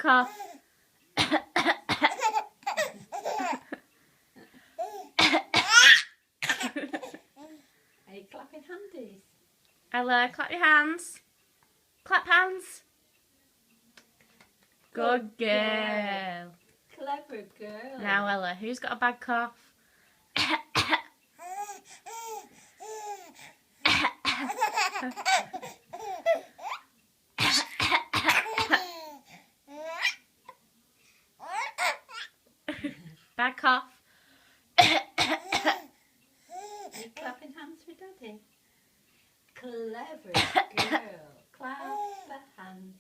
cough. Are you clapping handies? Ella, clap your hands. Clap hands. Good girl. Clever girl. Now, Ella, who's got a bad cough? Bad cough. Are you clapping hands for Daddy? Clever girl. Clap the hands.